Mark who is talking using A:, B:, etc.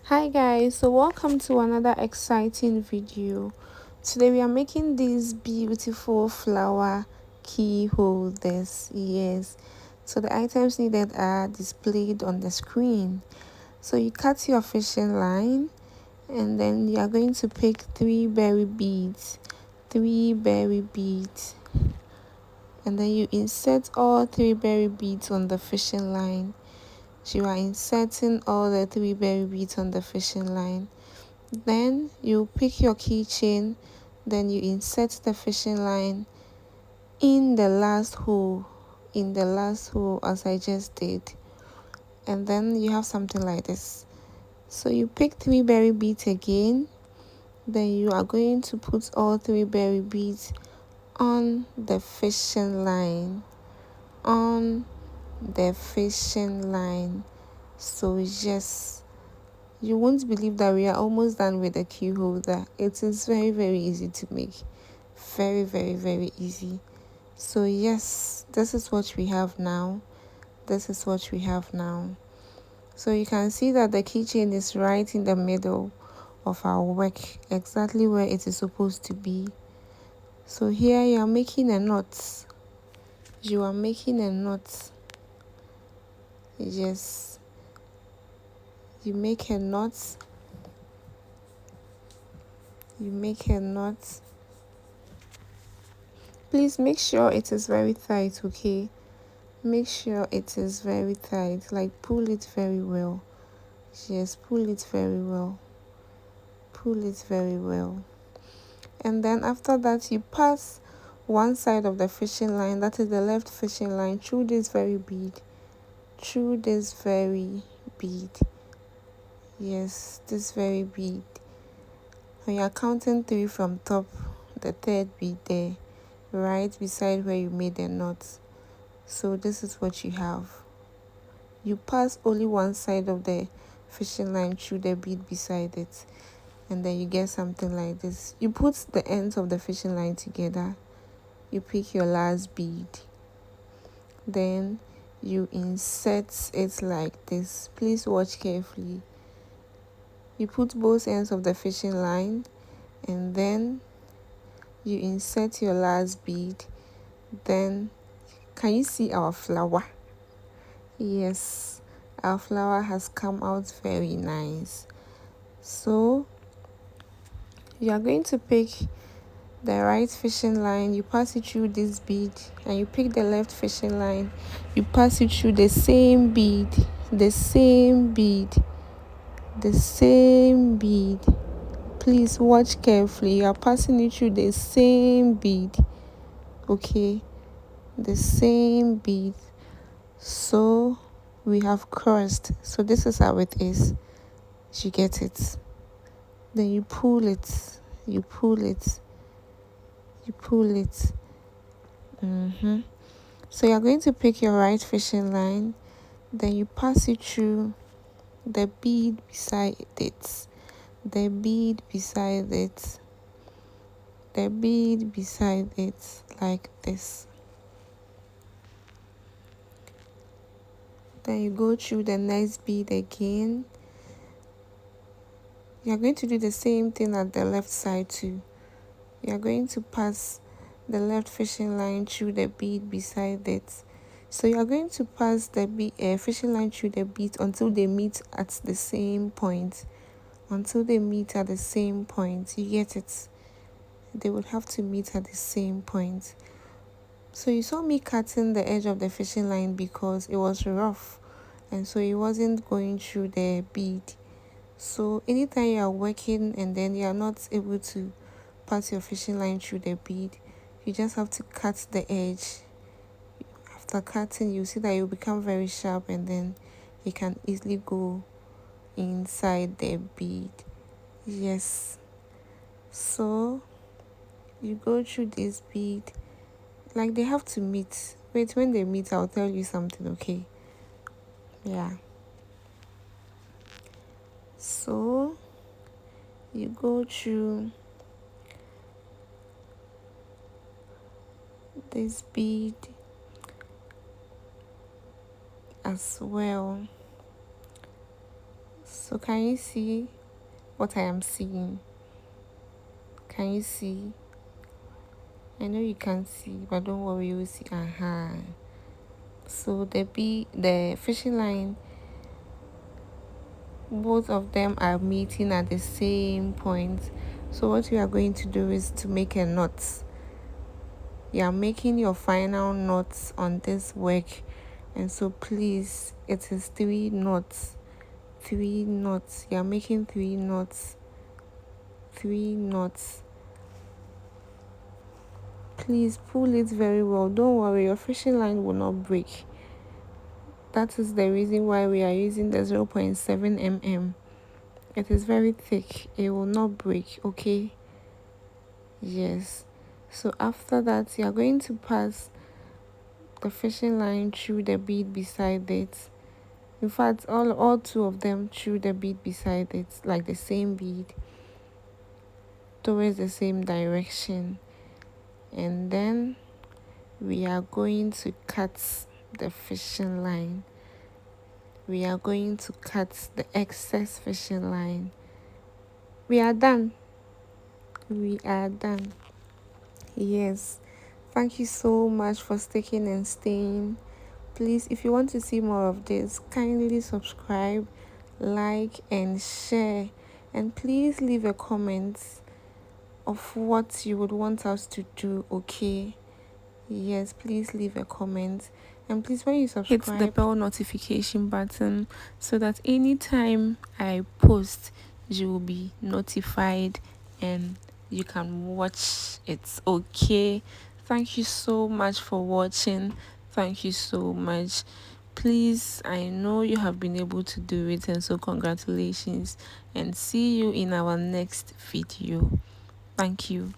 A: Hi guys, so welcome to another exciting video. Today we are making these beautiful flower key holders. Yes, so the items needed are displayed on the screen. So you cut your fishing line and then you are going to pick three berry beads, and then you insert all three berry beads on the fishing line. So you are inserting all the three berry beads on the fishing line. Then you pick your keychain, then you insert the fishing line in the last hole, as I just did. And then you have something like this. So you pick three berry beads again, then you are going to put all three berry beads on the fishing line, So yes, you won't believe that we are almost done with the key holder. It is very, very easy to make. Very, very, very easy. So yes, this is what we have now. So you can see that the keychain is right in the middle of our work, exactly where it is supposed to be. So here you are making a knot. Yes, you make a knot. Please make sure it is very tight, okay? Make sure it is very tight, like pull it very well. Yes, pull it very well. And then after that, you pass one side of the fishing line, that is the left fishing line, through this very bead. Yes, this very bead. When you are counting 3 from top, the third bead there, right beside where you made the knot. So this is what you have. You pass only one side of the fishing line through the bead beside it, and then you get something like this. You put the ends of the fishing line together, you pick your last bead, then you insert it like this. Please watch carefully. You put both ends of the fishing line and then you insert your last bead. Then can you see our flower? Yes, our flower has come out very nice. So you are going to pick the right fishing line, you pass it through this bead, and you pick the left fishing line, you pass it through the same bead. Please watch carefully. You are passing it through the same bead, okay? The same bead. So we have crossed. So this is how it is. You get it. Then you pull it. So you're going to pick your right fishing line, then you pass it through the bead beside it. Like this. Then you go through the next bead again. You're going to do the same thing at the left side too. You're going to pass the left fishing line through the bead beside it. So you're going to pass the fishing line through the bead until they meet at the same point. You get it? They would have to meet at the same point. So you saw me cutting the edge of the fishing line because it was rough, and so it wasn't going through the bead. So anytime you are working and then you are not able to pass your fishing line through the bead, you just have to cut the edge. After cutting, you see that it will become very sharp, and then you can easily go inside the bead. Yes, so you go through this bead, like they have to meet. Wait, when they meet, I'll tell you something, okay? Yeah, so you go through this bead as well. So can you see what I am seeing? Can you see? I know you can't see, but don't worry, you will see. So the fishing line, both of them are meeting at the same point. So what you are going to do is to make a knot. You are making your final knots on this work, and so please, it is 3 knots. 3 knots. You are making 3 knots. 3 knots. Please pull it very well. Don't worry, your fishing line will not break. That is the reason why we are using the 0.7 mm. It is very thick. It will not break, okay? Yes. So after that, you are going to pass the fishing line through the bead beside it. In fact, all 2 of them through the bead beside it, like the same bead, towards the same direction. And then we are going to cut the fishing line. We are going to cut the excess fishing line. We are done. We are done. Yes. Thank you so much for sticking and staying. Please, if you want to see more of this, kindly subscribe, like, and share. And please leave a comment of what you would want us to do, okay? Yes, please leave a comment. And please, when you subscribe, hit the bell notification button so that anytime I post, you will be notified and you can watch it, okay? Thank you so much for watching. Thank you so much. Please, I know you have been able to do it, and so congratulations, and see you in our next video. Thank you.